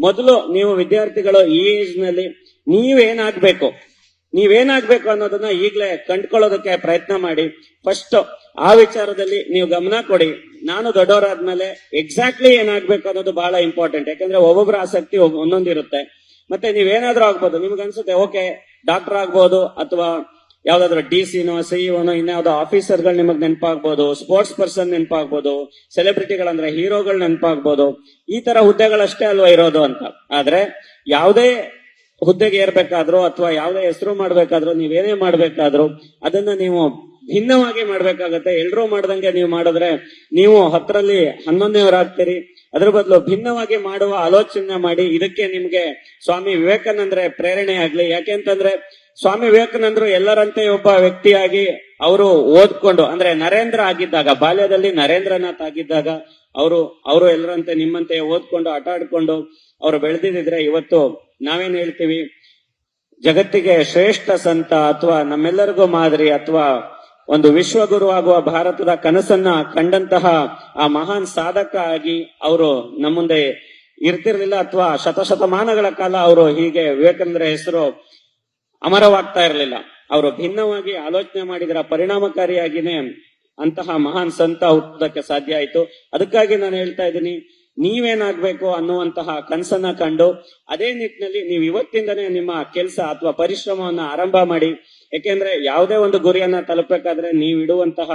ಮೊದಲು ನೀವು ವಿದ್ಯಾರ್ಥಿಗಳು ಈ ಏಜ್ ನಲ್ಲಿ ನೀವೇನಾಗ್ಬೇಕು ಅನ್ನೋದನ್ನ ಈಗಲೇ ಕಂಡ್ಕೊಳ್ಳೋದಕ್ಕೆ ಪ್ರಯತ್ನ ಮಾಡಿ. ಫಸ್ಟ್ ಆ ವಿಚಾರದಲ್ಲಿ ನೀವು ಗಮನ ಕೊಡಿ. ನಾನು ದೊಡ್ಡವರಾದ್ಮೇಲೆ ಎಕ್ಸಾಕ್ಟ್ಲಿ ಏನಾಗ್ಬೇಕು ಅನ್ನೋದು ಬಹಳ ಇಂಪಾರ್ಟೆಂಟ್. ಯಾಕಂದ್ರೆ ಒಬ್ಬೊಬ್ಬರ ಆಸಕ್ತಿ ಒಂದೊಂದಿರುತ್ತೆ. ಮತ್ತೆ ನೀವೇನಾದ್ರೂ ಆಗ್ಬೋದು, ನಿಮ್ಗೆ ಅನ್ಸುತ್ತೆ ಓಕೆ ಡಾಕ್ಟರ್ ಆಗ್ಬೋದು, ಅಥವಾ ಯಾವ್ದಾದ್ರು DC-ನೋ CEO-ನೋ ಇನ್ಯಾವುದೋ ಆಫೀಸರ್ಗಳು ನಿಮಗ್ ನೆನಪಾಗ್ಬೋದು, ಸ್ಪೋರ್ಟ್ಸ್ ಪರ್ಸನ್ ನೆನಪಾಗ್ಬೋದು, ಸೆಲೆಬ್ರಿಟಿಗಳಂದ್ರೆ ಹೀರೋಗಳು ನೆನಪಾಗ್ಬೋದು. ಈ ತರ ಹುದ್ದೆಗಳಷ್ಟೇ ಅಲ್ವಾ ಇರೋದು ಅಂತ. ಆದ್ರೆ ಯಾವುದೇ ಹುದ್ದೆಗೆ ಏರ್ಬೇಕಾದ್ರೂ ಅಥವಾ ಯಾವುದೇ ಹೆಸರು ಮಾಡ್ಬೇಕಾದ್ರೂ ನೀವೇನೇ ಮಾಡ್ಬೇಕಾದ್ರೂ ಅದನ್ನ ನೀವು ಭಿನ್ನವಾಗಿ ಮಾಡ್ಬೇಕಾಗತ್ತೆ. ಎಲ್ರೂ ಮಾಡ್ದಂಗೆ ನೀವು ಮಾಡಿದ್ರೆ ನೀವು 10ರಲ್ಲಿ 11ನೇವರಾಗ್ತೀರಿ. ಅದ್ರ ಬದಲು ಭಿನ್ನವಾಗಿ ಮಾಡುವ ಆಲೋಚನೆ ಮಾಡಿ. ಇದಕ್ಕೆ ನಿಮ್ಗೆ ಸ್ವಾಮಿ ವಿವೇಕಾನಂದ್ರೆ ಪ್ರೇರಣೆ ಆಗ್ಲಿ. ಯಾಕೆಂತಂದ್ರೆ ಸ್ವಾಮಿ ವಿವೇಕಾನಂದರು ಎಲ್ಲರಂತೆ ಒಬ್ಬ ವ್ಯಕ್ತಿಯಾಗಿ ಅವರು ಓದ್ಕೊಂಡು, ಅಂದ್ರೆ ನರೇಂದ್ರ ಆಗಿದ್ದಾಗ, ಬಾಲ್ಯದಲ್ಲಿ ನರೇಂದ್ರನಾಥ್ ಆಗಿದ್ದಾಗ ಅವರು ಎಲ್ಲರಂತೆ ನಿಮ್ಮಂತೆ ಓದ್ಕೊಂಡು ಆಟ ಆಡ್ಕೊಂಡು ಅವರು ಬೆಳೆದಿದ್ರೆ ಇವತ್ತು ನಾವೇನ್ ಹೇಳ್ತೀವಿ, ಜಗತ್ತಿಗೆ ಶ್ರೇಷ್ಠ ಸಂತ ಅಥವಾ ನಮ್ಮೆಲ್ಲರಿಗೂ ಮಾದರಿ ಅಥವಾ ಒಂದು ವಿಶ್ವಗುರು ಆಗುವ ಭಾರತದ ಕನಸನ್ನ ಕಂಡಂತಹ ಆ ಮಹಾನ್ ಸಾಧಕ ಆಗಿ ಅವರು ನಮ್ಮ ಮುಂದೆ ಇರ್ತಿರ್ಲಿಲ್ಲ. ಅಥವಾ ಶತಶತಮಾನಗಳ ಕಾಲ ಅವರು ಹೀಗೆ ವಿವೇಕಾನಂದರ ಹೆಸರು ಅಮರವಾಗ್ತಾ ಇರಲಿಲ್ಲ. ಅವರು ಭಿನ್ನವಾಗಿ ಆಲೋಚನೆ ಮಾಡಿದ್ರ ಪರಿಣಾಮಕಾರಿಯಾಗಿನೇ ಅಂತಹ ಮಹಾನ್ ಸಂತ ಹುಟ್ಟೋದಕ್ಕೆ ಸಾಧ್ಯ ಆಯ್ತು. ಅದಕ್ಕಾಗಿ ನಾನು ಹೇಳ್ತಾ ಇದ್ದೀನಿ, ನೀವೇನಾಗ್ಬೇಕು ಅನ್ನುವಂತಹ ಕನಸನ್ನ ಕಂಡು ಅದೇ ನಿಟ್ಟಿನಲ್ಲಿ ನೀವು ಇವತ್ತಿಂದನೇ ನಿಮ್ಮ ಕೆಲಸ ಅಥವಾ ಪರಿಶ್ರಮವನ್ನ ಆರಂಭ ಮಾಡಿ. ಯಾಕೆಂದ್ರೆ ಯಾವುದೇ ಒಂದು ಗುರಿಯನ್ನ ತಲುಪಬೇಕಾದ್ರೆ ನೀವು ಇಡುವಂತಹ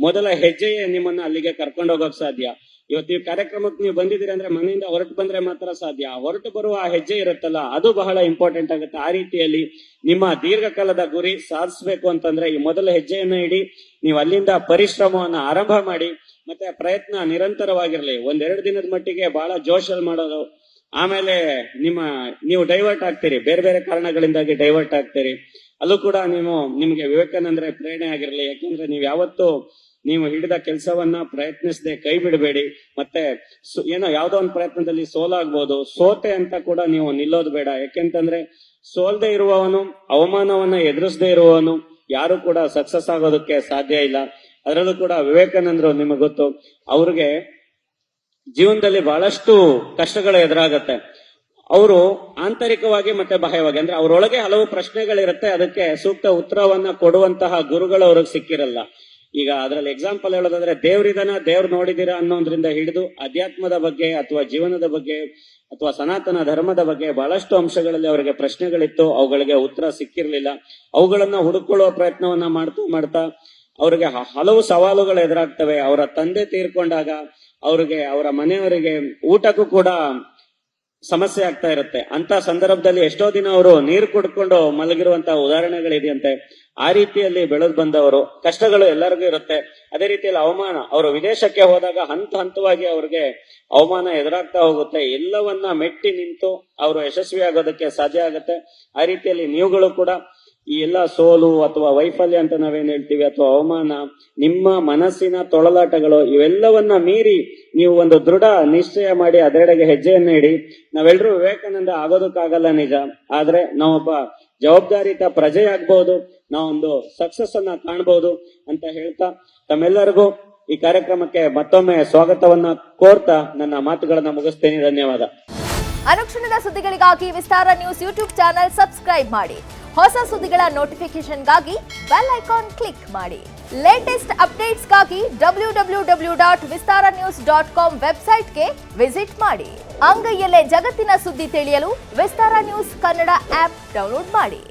ಮೊದಲ ಹೆಜ್ಜೆಯೇ ನಿಮ್ಮನ್ನ ಅಲ್ಲಿಗೆ ಕರ್ಕೊಂಡು ಹೋಗೋಕ್ ಸಾಧ್ಯ. ಇವತ್ತು ಈ ಕಾರ್ಯಕ್ರಮಕ್ಕೆ ನೀವು ಬಂದಿದ್ದೀರಿ ಅಂದ್ರೆ ಮನೆಯಿಂದ ಹೊರಟು ಬಂದ್ರೆ ಮಾತ್ರ ಸಾಧ್ಯ. ಹೊರಟು ಬರುವ ಆ ಹೆಜ್ಜೆ ಇರುತ್ತಲ್ಲ, ಅದು ಬಹಳ ಇಂಪಾರ್ಟೆಂಟ್ ಆಗುತ್ತೆ. ಆ ರೀತಿಯಲ್ಲಿ ನಿಮ್ಮ ದೀರ್ಘಕಾಲದ ಗುರಿ ಸಾಧಿಸಬೇಕು ಅಂತಂದ್ರೆ ಈ ಮೊದಲ ಹೆಜ್ಜೆಯನ್ನ ಇಡಿ. ನೀವು ಅಲ್ಲಿಂದ ಪರಿಶ್ರಮವನ್ನ ಆರಂಭ ಮಾಡಿ. ಮತ್ತೆ ಪ್ರಯತ್ನ ನಿರಂತರವಾಗಿರ್ಲಿ. 1-2 ದಿನದ ಮಟ್ಟಿಗೆ ಬಹಳ ಜೋಶಲ್ಲಿ ಮಾಡೋದು, ಆಮೇಲೆ ನೀವು ಡೈವರ್ಟ್ ಆಗ್ತೀರಿ, ಬೇರೆ ಬೇರೆ ಕಾರಣಗಳಿಂದಾಗಿ ಡೈವರ್ಟ್ ಆಗ್ತೀರಿ. ಅಲ್ಲೂ ಕೂಡ ನಿಮ್ಗೆ ವಿವೇಕಾನಂದ್ರೆ ಪ್ರೇರಣೆ ಆಗಿರ್ಲಿ. ಯಾಕೆಂದ್ರೆ ನೀವು ಯಾವತ್ತೂ ನೀವು ಹಿಡಿದ ಕೆಲಸವನ್ನ ಪ್ರಯತ್ನಿಸದೆ ಕೈ ಬಿಡಬೇಡಿ. ಮತ್ತೆ ಯಾವ್ದೋ ಒಂದು ಪ್ರಯತ್ನದಲ್ಲಿ ಸೋಲಾಗ್ಬೋದು, ಸೋತೆ ಅಂತ ಕೂಡ ನೀವು ನಿಲ್ಲೋದು ಬೇಡ. ಯಾಕೆಂತಂದ್ರೆ ಸೋಲ್ದೆ ಇರುವವನು, ಅವಮಾನವನ್ನ ಎದುರಿಸದೆ ಇರುವವನು ಯಾರು ಕೂಡ ಸಕ್ಸಸ್ ಆಗೋದಕ್ಕೆ ಸಾಧ್ಯ ಇಲ್ಲ. ಅದರಲ್ಲೂ ಕೂಡ ವಿವೇಕಾನಂದರು ನಿಮಗೆ ಗೊತ್ತು, ಅವ್ರಿಗೆ ಜೀವನದಲ್ಲಿ ಬಹಳಷ್ಟು ಕಷ್ಟಗಳು ಎದುರಾಗತ್ತೆ. ಅವರು ಆಂತರಿಕವಾಗಿ ಮತ್ತೆ ಬಾಹ್ಯವಾಗಿ, ಅಂದ್ರೆ ಅವರೊಳಗೆ ಹಲವು ಪ್ರಶ್ನೆಗಳಿರುತ್ತೆ, ಅದಕ್ಕೆ ಸೂಕ್ತ ಉತ್ತರವನ್ನ ಕೊಡುವಂತಹ ಗುರುಗಳು ಅವ್ರಿಗೆ ಸಿಕ್ಕಿರಲ್ಲ. ಈಗ ಅದರಲ್ಲಿ ಎಕ್ಸಾಂಪಲ್ ಹೇಳೋದಾದ್ರೆ, ದೇವ್ರಿದನ, ದೇವ್ರು ನೋಡಿದಿರಾ ಅನ್ನೋದ್ರಿಂದ ಹಿಡಿದು ಅಧ್ಯಾತ್ಮದ ಬಗ್ಗೆ ಅಥವಾ ಜೀವನದ ಬಗ್ಗೆ ಅಥವಾ ಸನಾತನ ಧರ್ಮದ ಬಗ್ಗೆ ಬಹಳಷ್ಟು ಅಂಶಗಳಲ್ಲಿ ಅವರಿಗೆ ಪ್ರಶ್ನೆಗಳಿತ್ತು. ಅವುಗಳಿಗೆ ಉತ್ತರ ಸಿಕ್ಕಿರ್ಲಿಲ್ಲ. ಅವುಗಳನ್ನ ಹುಡುಕೊಳ್ಳುವ ಪ್ರಯತ್ನವನ್ನ ಮಾಡ್ತಾ ಅವ್ರಿಗೆ ಹಲವು ಸವಾಲುಗಳು ಎದುರಾಗ್ತವೆ. ಅವರ ತಂದೆ ತೀರ್ಕೊಂಡಾಗ ಅವ್ರಿಗೆ, ಅವರ ಮನೆಯವರಿಗೆ ಊಟಕ್ಕೂ ಕೂಡ ಸಮಸ್ಯೆ ಆಗ್ತಾ ಇರುತ್ತೆ. ಅಂತ ಸಂದರ್ಭದಲ್ಲಿ ಎಷ್ಟೋ ದಿನ ಅವರು ನೀರು ಕುಡ್ಕೊಂಡು ಮಲಗಿರುವಂತಹ ಉದಾಹರಣೆಗಳಿದೆಯಂತೆ. ಆ ರೀತಿಯಲ್ಲಿ ಬೆಳೆದು ಬಂದವರು. ಕಷ್ಟಗಳು ಎಲ್ಲರಿಗೂ ಇರುತ್ತೆ. ಅದೇ ರೀತಿಯಲ್ಲಿ ಅವಮಾನ, ಅವರು ವಿದೇಶಕ್ಕೆ ಹೋದಾಗ ಹಂತವಾಗಿ ಅವ್ರಿಗೆ ಅವಮಾನ ಎದುರಾಗ್ತಾ ಹೋಗುತ್ತೆ. ಎಲ್ಲವನ್ನ ಮೆಟ್ಟಿ ನಿಂತು ಅವರು ಯಶಸ್ವಿ ಆಗೋದಕ್ಕೆ ಸಾಧ್ಯ ಆಗುತ್ತೆ. ಆ ರೀತಿಯಲ್ಲಿ ನೀವುಗಳು ಕೂಡ ಈ ಎಲ್ಲ ಸೋಲು ಅಥವಾ ವೈಫಲ್ಯ ಅಂತ ನಾವೇನ್ ಹೇಳ್ತೀವಿ, ಅಥವಾ ಅವಮಾನ, ನಿಮ್ಮ ಮನಸ್ಸಿನ ತೊಳಲಾಟಗಳು, ಇವೆಲ್ಲವನ್ನ ಮೀರಿ ನೀವು ಒಂದು ದೃಢ ನಿಶ್ಚಯ ಮಾಡಿ ಅದರೆಡೆಗೆ ಹೆಜ್ಜೆಯನ್ನ ಇಡಿ. ನಾವೆಲ್ಲರೂ ವಿವೇಕಾನಂದ ಆಗೋದಕ್ಕಾಗಲ್ಲ ನಿಜ, ಆದ್ರೆ ನಾವೊಬ್ಬ ಜವಾಬ್ದಾರಿತ ಪ್ರಜೆ ಆಗ್ಬಹುದು, ನಾವೊಂದು ಸಕ್ಸಸ್ ಅನ್ನ ಕಾಣಬಹುದು ಅಂತ ಹೇಳ್ತಾ ತಮ್ಮೆಲ್ಲರಿಗೂ ಈ ಕಾರ್ಯಕ್ರಮಕ್ಕೆ ಮತ್ತೊಮ್ಮೆ ಸ್ವಾಗತವನ್ನ ಕೋರ್ತಾ ನನ್ನ ಮಾತುಗಳನ್ನ ಮುಗಿಸ್ತೇನೆ. ಧನ್ಯವಾದ. ಅನುಕ್ಷಣದ ಸುದ್ದಿಗಳಿಗಾಗಿ ವಿಸ್ತಾರ ನ್ಯೂಸ್ ಯೂಟ್ಯೂಬ್ ಚಾನೆಲ್ ಸಬ್ಸ್ಕ್ರೈಬ್ ಮಾಡಿ. ಹೊಸ ಸುದ್ದಿಗಳ ನೋಟಿಫಿಕೇಶನ್ಗಾಗಿ ಬೆಲ್ ಐಕಾನ್ ಕ್ಲಿಕ್ ಮಾಡಿ. ಲೇಟೆಸ್ಟ್ ಅಪ್ಡೇಟ್ಸ್ಗಾಗಿ www.vistaranews.com ವೆಬ್ಸೈಟ್ಗೆ ವಿಸಿಟ್ ಮಾಡಿ. ಅಂಗೈಯಲ್ಲೇ ಜಗತ್ತಿನ ಸುದ್ದಿ ತಿಳಿಯಲು ವಿಸ್ತಾರ ನ್ಯೂಸ್ ಕನ್ನಡ ಆಪ್ ಡೌನ್ಲೋಡ್ ಮಾಡಿ.